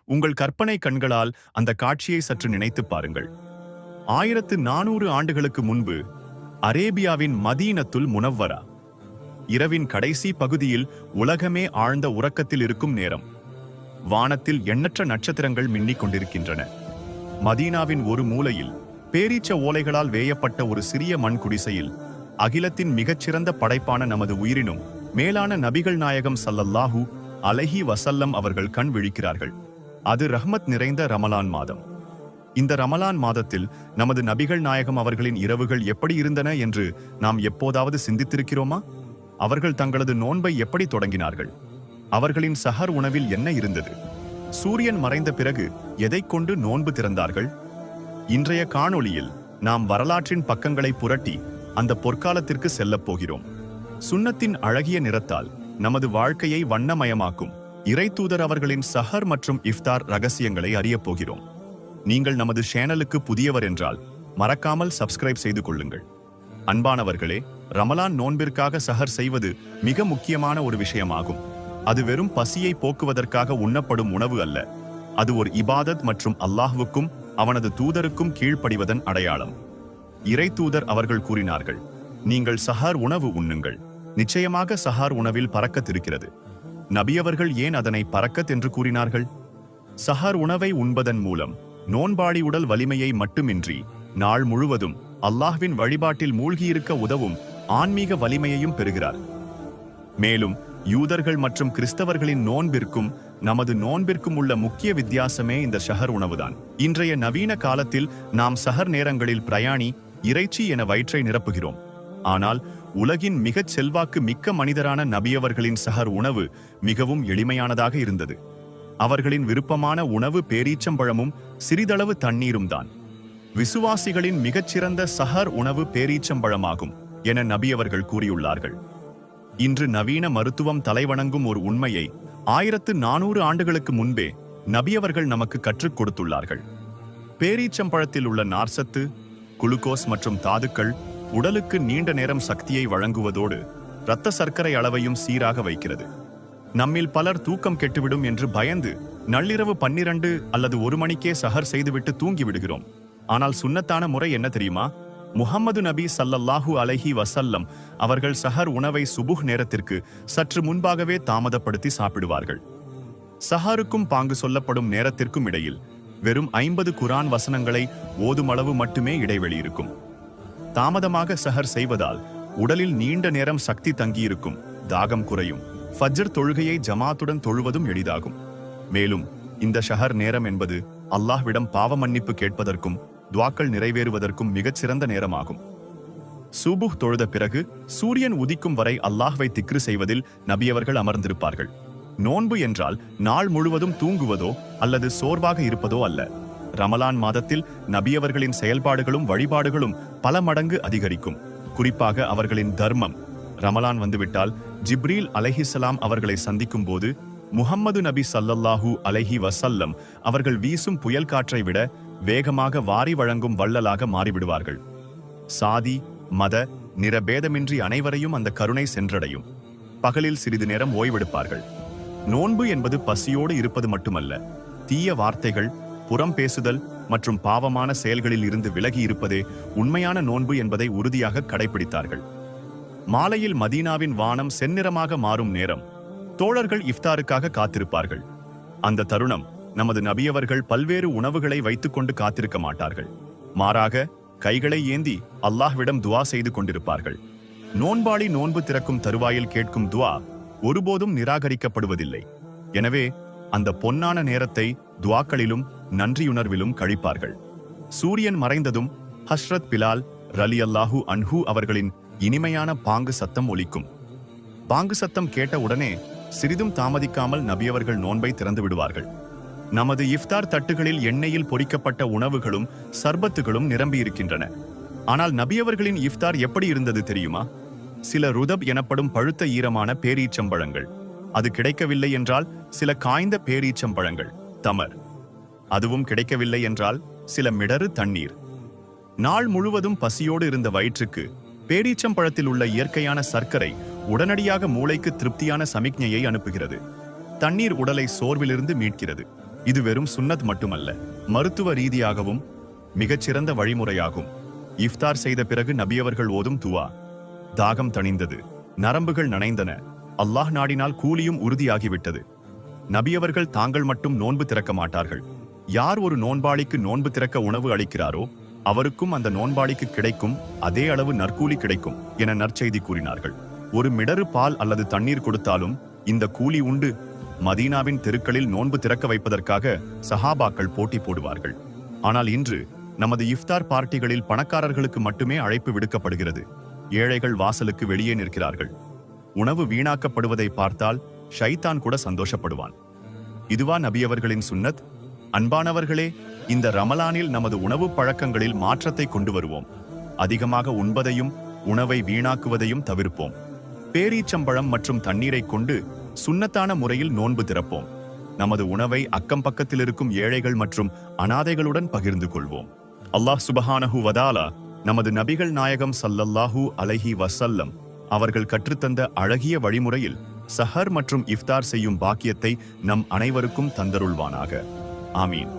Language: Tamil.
உங்கள் கற்பனை கண்களால் அந்த காட்சியை சற்று நினைத்துப் பாருங்கள். 1400 ஆண்டுகளுக்கு முன்பு அரேபியாவின் மதீனத்துல் முனவ்வரா, இரவின் கடைசி பகுதியில் உலகமே ஆழ்ந்த உறக்கத்தில் இருக்கும் நேரம். வானத்தில் எண்ணற்ற நட்சத்திரங்கள் மின்னிக் கொண்டிருக்கின்றன. மதீனாவின் ஒரு மூலையில் பேரீச்ச ஓலைகளால் வேயப்பட்ட ஒரு சிறிய மண் குடிசையில் அகிலத்தின் மிகச்சிறந்த படைப்பான நமது உயிரினும் மேலான நபிகள் நாயகம் ஸல்லல்லாஹு அலைஹி வஸல்லம் அவர்கள் கண் விழிக்கிறார்கள். அது ரஹ்மத் நிறைந்த ரமலான் மாதம். இந்த ரமலான் மாதத்தில் நமது நபிகள் நாயகம் அவர்களின் இரவுகள் எப்படி இருந்தன என்று நாம் எப்போதாவது சிந்தித்திருக்கிறோமா? அவர்கள் தங்களது நோன்பை எப்படி தொடங்கினார்கள்? அவர்களின் சஹர் உணவில் என்ன இருந்தது? சூரியன் மறைந்த பிறகு எதைக் கொண்டு நோன்பு திறந்தார்கள்? இன்றைய காணொளியில் நாம் வரலாற்றின் பக்கங்களை புரட்டி அந்த பொற்காலத்திற்கு செல்லப் போகிறோம். சுன்னத்தின் அழகிய நிறத்தால் நமது வாழ்க்கையை வண்ணமயமாக்கும் இறைத்தூதர் அவர்களின் சஹர் மற்றும் இஃப்தார் ரகசியங்களை அறியப் போகிறோம். நீங்கள் நமது சேனலுக்கு புதியவர் என்றால் மறக்காமல் சப்ஸ்கிரைப் செய்து கொள்ளுங்கள். அன்பானவர்களே, ரமலான் நோன்பிற்காக சஹர் செய்வது மிக முக்கியமான ஒரு விஷயமாகும். அது வெறும் பசியை போக்குவதற்காக உண்ணப்படும் உணவு அல்ல. அது ஒரு இபாதத் மற்றும் அல்லாஹ்வுக்கும் அவனது தூதருக்கும் கீழ்ப்படிவதன் அடையாளம். இறை தூதர் அவர்கள் கூறினார்கள், நீங்கள் சஹார் உணவு உண்ணுங்கள். நிச்சயமாக சஹார் உணவில் பரக்கத் இருக்கிறது. நபியவர்கள் ஏன் அதனை பரக்கத் என்று கூறினார்கள்? சஹார் உணவை உண்பதன் மூலம் நோன்பாடி உடல் வலிமையை மட்டுமின்றி நாள் முழுவதும் அல்லாஹ்வின் வழிபாட்டில் மூழ்கியிருக்க உதவும் ஆன்மீக வலிமையையும் பெறுகிறார். மேலும் யூதர்கள் மற்றும் கிறிஸ்தவர்களின் நோன்பிற்கும் நமது நோன்பிற்கும் உள்ள முக்கிய வித்தியாசமே இந்த ஷஹர் உணவுதான். இன்றைய நவீன காலத்தில் நாம் சஹர் நேரங்களில் பிரயாணி, இறைச்சி என வயிற்றை நிரப்புகிறோம். ஆனால் உலகின் மிகச் செல்வாக்கு மிக்க மனிதரான நபியவர்களின் சஹர் உணவு மிகவும் எளிமையானதாக இருந்தது. அவர்களின் விருப்பமான உணவு பேரீச்சம்பழமும் சிறிதளவு தண்ணீரும் தான். விசுவாசிகளின் மிகச்சிறந்த சஹர் உணவு பேரீச்சம்பழமாகும் என நபியவர்கள் கூறியுள்ளார்கள். இன்று நவீன மருத்துவம் தலைவணங்கும் ஒரு உண்மையை 1400 ஆண்டுகளுக்கு முன்பே நபியவர்கள் நமக்கு கற்றுக் கொடுத்துள்ளார்கள். பேரீச்சம்பழத்தில் உள்ள நார்சத்து, குளுக்கோஸ் மற்றும் தாதுக்கள் உடலுக்கு நீண்ட நேரம் சக்தியை வழங்குவதோடு இரத்த சர்க்கரை அளவையும் சீராக வைக்கிறது. நம்மில் பலர் தூக்கம் கெட்டுவிடும் என்று பயந்து நள்ளிரவு 12 அல்லது 1 மணிக்கே சஹர் செய்துவிட்டு தூங்கி விடுகிறோம். ஆனால் சுன்னத்தான முறை என்ன தெரியுமா? முஹம்மது நபி ஸல்லல்லாஹு அலைஹி வஸல்லம் அவர்கள் சஹர் உணவை சுபுஹ் நேரத்திற்கு சற்று முன்பாகவே தாமதப்படுத்தி சாப்பிடுவார்கள். சஹருக்கும் பாங்கு சொல்லப்படும் நேரத்திற்கும் இடையில் வெறும் 50 குர்ஆன் வசனங்களை ஓதுமளவு மட்டுமே இடைவெளி இருக்கும். தாமதமாக சஹர் செய்வதால் உடலில் நீண்ட நேரம் சக்தி தங்கியிருக்கும், தாகம் குறையும், ஃபஜ்ர் தொழுகையை ஜமாத்துடன் தொழுவதும் எளிதாகும். மேலும் இந்த ஷஹர் நேரம் என்பது அல்லாஹ்விடம் பாவ மன்னிப்பு கேட்பதற்கும் துவாக்கள் நிறைவேறுவதற்கும் மிகச்சிறந்த நேரமாகும். சுபுஹ் தொழுத பிறகு சூரியன் உதிக்கும் வரை அல்லாஹ்வை திக்ரு செய்வதில் நபியவர்கள் அமர்ந்திருப்பார்கள். நோன்பு என்றால் நாள் முழுவதும் தூங்குவதோ அல்லது சோர்வாக இருப்பதோ அல்ல. ரமலான் மாதத்தில் நபியவர்களின் செயல்பாடுகளும் வழிபாடுகளும் பல மடங்கு அதிகரிக்கும். குறிப்பாக அவர்களின் தர்மம். ரமலான் வந்துவிட்டால் ஜிப்ரீல் அலைஹிஸ்ஸலாம் அவர்களை சந்திக்கும் போது முஹம்மது நபி ஸல்லல்லாஹு அலைஹி வஸல்லம் அவர்கள் வீசும் புயல் காற்றை விட வேகமாக வாரி வழங்கும் வள்ளலாக மாறிவிடுவார்கள். சாதி, மத, நிறபேதமின்றி அனைவரையும் அந்த கருணை சென்றடையும். பகலில் சிறிது நேரம் ஓய்வெடுப்பார்கள். நோன்பு என்பது பசியோடு இருப்பது மட்டுமல்ல, தீய வார்த்தைகள், புறம் பேசுதல் மற்றும் பாவமான செயல்களில் இருந்து விலகி இருப்பதே உண்மையான நோன்பு என்பதை உறுதியாக கடைபிடித்தார்கள். மாலையில் மதீனாவின் வானம் செந்நிறமாக மாறும் நேரம் தோழர்கள் இஃப்தாருக்காக காத்திருப்பார்கள். அந்த தருணம் நமது நபியவர்கள் பல்வேறு உணவுகளை வைத்துக்கொண்டு காத்திருக்க மாட்டார்கள். மாறாக கைகளை ஏந்தி அல்லாஹ்விடம் துவா செய்து கொண்டிருப்பார்கள். நோன்பாளி நோன்பு திறக்கும் தருவாயில் கேட்கும் துவா ஒருபோதும் நிராகரிக்கப்படுவதில்லை. எனவே அந்த பொன்னான நேரத்தை துவாக்களிலும் நன்றியுணர்விலும் கழிப்பார்கள். சூரியன் மறைந்ததும் ஹஸ்ரத் பிலால் ரலியல்லாஹு அன்ஹு அவர்களின் இனிமையான பாங்கு சத்தம் ஒலிக்கும். பாங்கு சத்தம் கேட்ட உடனே சிறிதும் தாமதிக்காமல் நபியவர்கள் நோன்பை திறந்து விடுவார்கள். நமது இஃப்தார் தட்டுகளில் எண்ணெயில் பொரிக்கப்பட்ட உணவுகளும் சர்பத்துகளும் நிரம்பியிருக்கின்றன. ஆனால் நபியவர்களின் இஃப்தார் எப்படி இருந்தது தெரியுமா? சில ருதப் எனப்படும் பழுத்த ஈரமான பேரீச்சம்பழங்கள். அது கிடைக்கவில்லை என்றால் சில காய்ந்த பேரீச்சம்பழங்கள், தமர். அதுவும் கிடைக்கவில்லை என்றால் சில மிடறு தண்ணீர். நாள் முழுவதும் பசியோடு இருந்த வயிற்றுக்கு பேரீச்சம்பழத்தில் உள்ள இயற்கையான சர்க்கரை உடனடியாக மூளைக்கு திருப்தியான சமிக்ஞையை அனுப்புகிறது. தண்ணீர் உடலை சோர்விலிருந்து மீட்கிறது. இது வெறும் சுன்னத் மட்டுமல்ல, மருத்துவ ரீதியாகவும் மிகச்சிறந்த வழிமுறையாகும். இஃப்தார் செய்த பிறகு நபியவர்கள் ஓதும் துவா. தாகம் தணிந்தது, நரம்புகள் நனைந்தன, அல்லாஹ் நாடினால் கூலியும் உறுதியாகிவிட்டது. நபியவர்கள் தாங்கள் மட்டும் நோன்பு திறக்க மாட்டார்கள். யார் ஒரு நோன்பாளிக்கு நோன்பு திறக்க உணவு அளிக்கிறாரோ அவருக்கும் அந்த நோன்பாளிக்கு கிடைக்கும் அதே அளவு நற்கூலி கிடைக்கும் என நற்செய்தி கூறினார்கள். ஒரு மிடறு பால் அல்லது தண்ணீர் கொடுத்தாலும் இந்த கூலி உண்டு. மதீனாவின் தெருக்களில் நோன்பு திறக்க வைப்பதற்காக சஹாபாக்கள் போட்டி போடுவார்கள். ஆனால் இன்று நமது இஃப்தார் பார்ட்டிகளில் பணக்காரர்களுக்கு மட்டுமே அழைப்பு விடுக்கப்படுகிறது. ஏழைகள் வாசலுக்கு வெளியே நிற்கிறார்கள். உணவு வீணாக்கப்படுவதை பார்த்தால் ஷைத்தான் கூட சந்தோஷப்படுவான். இதுவா நபியவர்களின் சுன்னத்? அன்பானவர்களே, இந்த ரமலானில் நமது உணவு பழக்கங்களில் மாற்றத்தை கொண்டு வருவோம். அதிகமாக உண்பதையும் உணவை வீணாக்குவதையும் தவிர்ப்போம். பேரீச்சம்பழம் மற்றும் தண்ணீரை கொண்டு சுன்னத்தான முறையில் நோன்பு திறப்போம். நமது உணவை அக்கம் பக்கத்தில் இருக்கும் ஏழைகள் மற்றும் அனாதைகளுடன் பகிர்ந்து கொள்வோம். அல்லாஹ் சுபஹானஹு வதஆலா நமது நபிகள் நாயகம் ஸல்லல்லாஹு அலைஹி வஸல்லம் அவர்கள் கற்றுத்தந்த அழகிய வழிமுறையில் சஹர் மற்றும் இஃப்தார் செய்யும் பாக்கியத்தை நம் அனைவருக்கும் தந்தருள்வானாக. ஆமீன்.